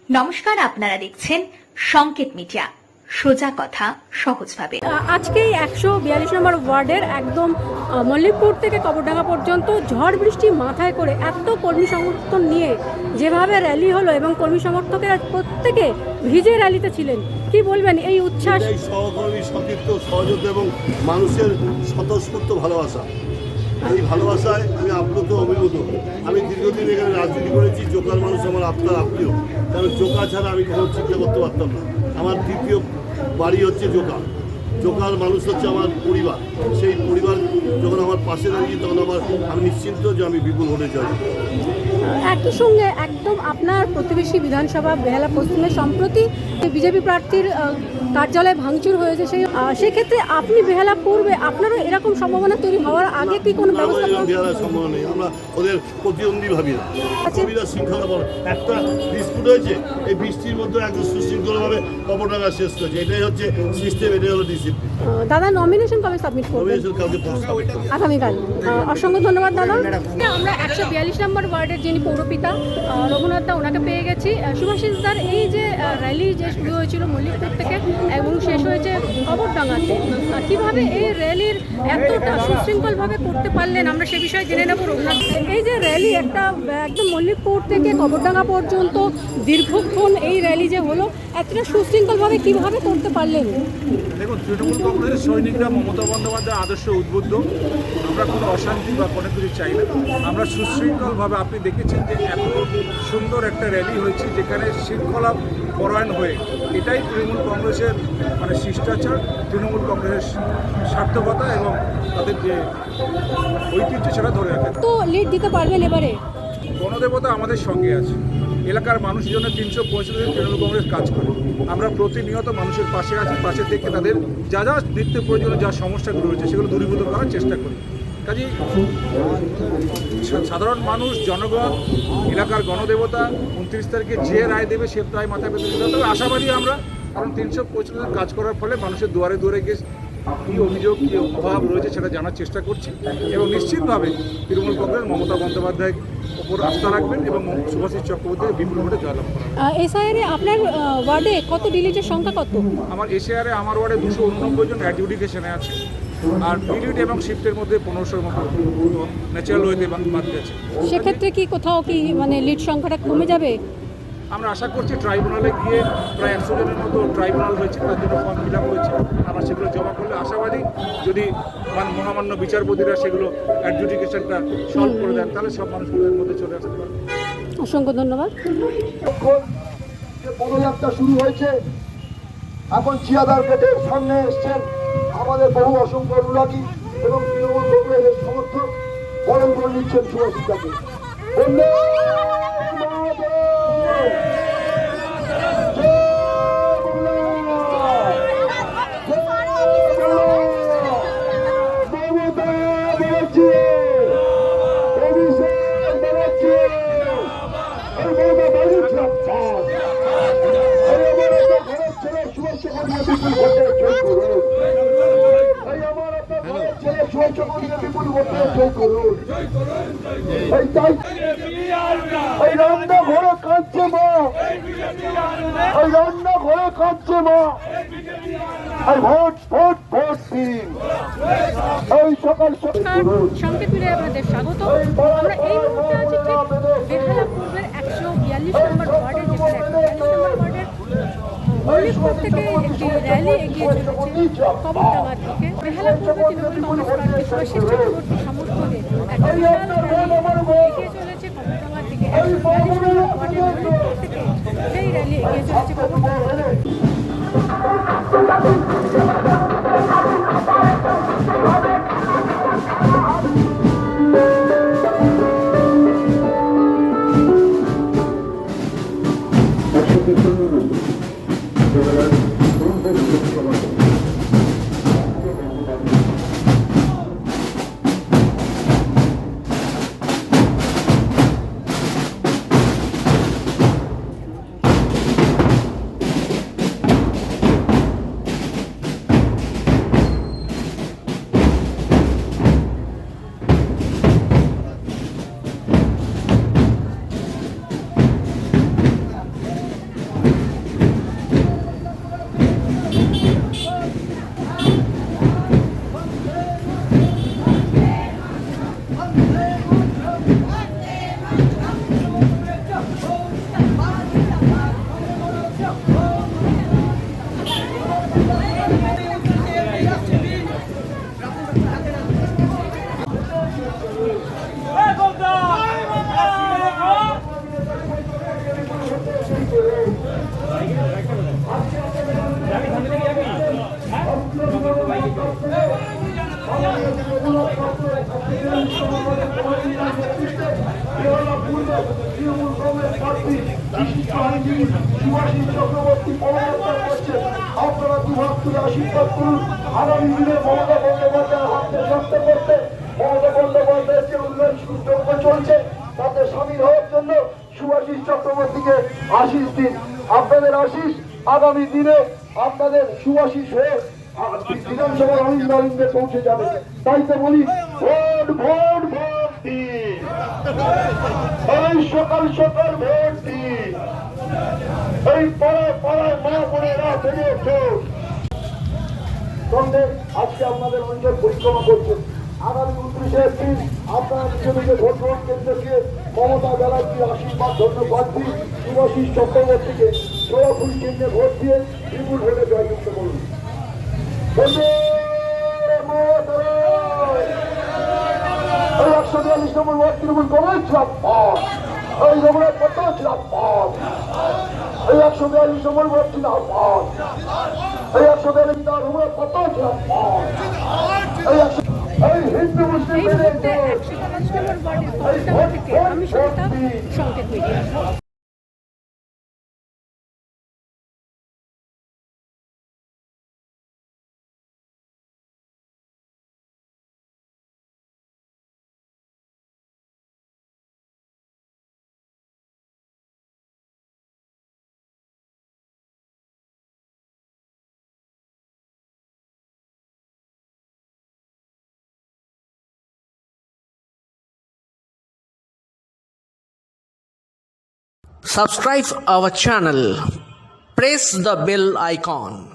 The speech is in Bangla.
নমস্কার, আপনারা দেখছেন সংকেত মিডিয়া, সোজা কথা সহজভাবে। আজকে 142 নম্বর ওয়ার্ডের একদম মল্লিকপুর থেকে কবরডাঙ্গা পর্যন্ত ঝড় বৃষ্টি মাথায় করে এত কর্মী সমর্থন নিয়ে যেভাবে র্যালি হলো এবং কর্মী সমর্থকেরা প্রত্যেকে ভিজে র্যালিতে ছিলেন, কি বলবেন এই উচ্ছ্বাস? সহকর্মী, সতীর্থ, সহযোগিতা এবং মানুষের স্বতঃস্ফূর্ত ভালোবাসা, এই ভালোবাসায় আমি আপ্লুত, অভিভূত। আমি দীর্ঘদিন এখানে রাজনীতি করেছি। জোকার মানুষ আমার আপনার আত্মীয়, কারণ জোকা ছাড়া আমি কখনো চিন্তা করতে পারতাম না। আমার দ্বিতীয় বাড়ি হচ্ছে জোকা। জোকার মানুষ হচ্ছে আমার পরিবার। সেই পরিবার যখন আমার পাশে দাঁড়িয়ে তখন আমি নিশ্চিন্ত যে আমি বিপুল ভোটে জয়। একই সঙ্গে একদম আপনার প্রতিবেশী বিধানসভা বেহালা পশ্চিমে সম্প্রতি বিজেপি প্রার্থীর কার্যালয় ভাঙচুর হয়েছে, সেক্ষেত্রে আপনি বেহালা পূর্বে আপনারও এরকম সম্ভাবনা তৈরি হওয়ার আগে কি কোনো ব্যবস্থা? বেহালার সম্ভাবনা নেই, আমরা ওদের প্রতিদ্বন্দ্বী ভাবি না। কবিরা শৃঙ্খলা বড় একটা ডিসপুট হয়েছে, এই বৃষ্টির মধ্যে একদম সুশৃঙ্খলভাবে কবরডাঙ্গা শেষ করেছে। এটাই হচ্ছে সিস্টেম, এটাই হলো ডিসিপ্লিন। দাদা নমিনেশন কবে সাবমিট করবেন? আগামীকাল। অসংখ্য ধন্যবাদ দাদা। আমরা 142 নম্বর ওয়ার্ডের যিনি পৌরপিতা রঘুনাথ দা, ওনাকে পেয়ে গেছি। শুভাশিস দার, এই যে র্যালি যে শুরু হয়েছিল মল্লিকপুর থেকে এবং শেষ হয়েছে কবরডাঙ্গাতে, কিভাবে এই র্যালির এতটা সুশৃঙ্খলভাবে করতে পারলেন আমরা সে বিষয়ে জেনে নেব রঘুনাথ। এই যে র্যালি একটা একদম মল্লিকপুর থেকে কবরডাঙ্গা পর্যন্ত দীর্ঘক্ষণ এই র্যালি যে হলো, এতটা সুশৃঙ্খলভাবে কিভাবে করতে পারলেন? দেখুন, তৃণমূল কংগ্রেসের সৈনিকরা মমতা বন্দ্যোপাধ্যায়ের আদর্শ উদ্বুদ্ধ। আমরা কোনো অশান্তি বা কোনো কিছু চাই না। আমরা সুশৃঙ্খলভাবে, আপনি দেখেছেন যে এত সুন্দর একটা র্যালি হয়েছে যেখানে শৃঙ্খলা পরায়ণ হয়ে, এটাই তৃণমূল কংগ্রেসের শিষ্টাচার, তৃণমূল কংগ্রেসের সার্থকতা এবং তাদের যে ঐতিহ্য সেটা ধরে রাখে। তো লিড দিতে পারবেন এবারে? গণদেবতা আমাদের সঙ্গে আছে। এলাকার মানুষের জন্য 365 দিন তৃণমূল কংগ্রেস কাজ করে। আমরা প্রতিনিয়ত মানুষের পাশে আছি, পাশে থেকে তাদের যা যা নিত্য প্রয়োজনীয় যা সমস্যাগুলো রয়েছে সেগুলো দূরীভূত করার চেষ্টা করি। কাজেই সাধারণ মানুষ, জনগণ, এলাকার গণদেবতা 29 তারিখে যে রায় দেবে সে রায় মাথায় পেতে দিতে হবে। তবে আশাবাদী আমরা, কারণ 365 দিন কাজ করার ফলে মানুষের দুয়ারে দুয়ারে গিয়ে কী অভিযোগ, কী অভাব রয়েছে সেটা জানার চেষ্টা করছি এবং নিশ্চিতভাবে তৃণমূল কংগ্রেস মমতা বন্দ্যোপাধ্যায়ের ওপর আস্থা রাখবেন এবং শুভাশিস চক্রবর্তীকে বিপুল ভোটে জয়লাভ করাবেন। এসআইআরে আপনার ওয়ার্ডে কত ডিলিটের সংখ্যা কত? আমার এসআইআরে আমার ওয়ার্ডে 289 জন অ্যাডজুডিকেশনে আছে, আর ডিলিট এবং শিফটের মধ্যে 1500-র মতো ন্যাচারাল ওয়েতে বাদ গেছে। সেক্ষেত্রে কি কোথাও কি লিড সংখ্যাটা কমে যাবে? আমরা আশা করছি ট্রাইব্যুনালে গিয়ে প্রায় 100 জনের মতো ট্রাইব্যুনাল হয়েছে, তার জন্য ফর্ম ফিল আপ হয়েছে। আমরা সেগুলো জমা করলে আশাবাদী, যদি মহামান্য বিচারপতিরা সেগুলো অ্যাডজুডিকেশনটা সলভ করে দেন তাহলে সব মানুষগুলোর মধ্যে চলে আসতে পারে। অসংখ্য ধন্যবাদ। পদযাত্রা শুরু হয়েছে, এখন চিয়াদার গেটের সামনে এসছেন আমাদের বহু অসংখ্য অনুরাগী এবং তৃণমূল কংগ্রেসের সমর্থক বরণ করে নিচ্ছেন শুভাশিসকে। রান্না ঘরে কাঁদছে মা, রান্না ঘরে কাঁদছে মা, আর ভোট ভোট ভোট দিন। এই সকাল সংকেত মিডিয়ায় আপনাদের স্বাগত। আমরা এই মুহূর্তে আছি ঠিক বেহালা পূর্বের 142 নম্বর ওয়ার্ডে, যেখানে 142 নম্বর ওয়ার্ডের মল্লিকপুর থেকে একটি র্যালি এগিয়ে চলেছে কবরডাঙ্গার দিকে। বেহালা পূর্বে তৃণমূল কংগ্রেস প্রার্থী শুভাশিস চক্রবর্তী সমর্থনে একটা বিশাল র্যালি এগিয়ে চলেছে কবরডাঙ্গার দিকে। 142 নম্বর ওয়ার্ডের মল্লিকপুর থেকে সেই র্যালি এগিয়ে চলেছে কবরডাঙ্গার দিকে। তৃণমূল কংগ্রেস প্রার্থী বিশিষ্ট আইনজীবী সুভাষিস চক্রবর্তী পদযাত্রা করছেন। আপনারা দুহাত তুলে আশীর্বাদ করুন। আগামী দিনে মমতা বন্দ্যোপাধ্যায়ের হাতকে শক্ত করতে, মমতা বন্দ্যোপাধ্যায়ের যে উন্নয়ন যজ্ঞ চলছে তাতে সামিল হওয়ার জন্য সুভাষিস চক্রবর্তীকে আশীষ দিন। আপনাদের আশীষ আগামী দিনে আপনাদের সুভাষিস হয়ে বিধানসভার অলিন্দ অলিন্দে পৌঁছে যাবে। তাই তো বলি ভোট ভোট ভোট দিন, এই সকাল সকাল ভোট দিন, এই পাড়ায় পাড়ায় মা বোনেরা বেরিয়ে ওঠুন। সঙ্গে আজকে আপনাদের অঞ্চল পরিক্রমা করছেন। আগামী 29শে এপ্রিল আপনারা নিজ নিজ ভোট গ্রহণ কেন্দ্রকে মমতা ব্যানার্জির আশীর্বাদ ধন্যবাদ দিন। সুভাষিস চক্রবর্তীকে সোয়াফুল কেন্দ্রে ভোট দিয়ে বিপুল ভোটে জয়যুক্ত করুন। এই 142 নম্বর ওয়ার্ড তৃণমূল কংগ্রেস জিন্দাবাদ, এই রঘুনাথ পট্ট জিন্দাবাদ, এই 142 নম্বর ওয়ার্ড জিন্দাবাদ, এই 142 রঘুনাথ পট্ট জিন্দাবাদ, এই হিন্দু মুসলিম এই মুহূর্তে 142 নম্বর ওয়ার্ডের কবিতা থেকে আমি সবিতা, সংকেত media. Subscribe our channel. Press the bell icon.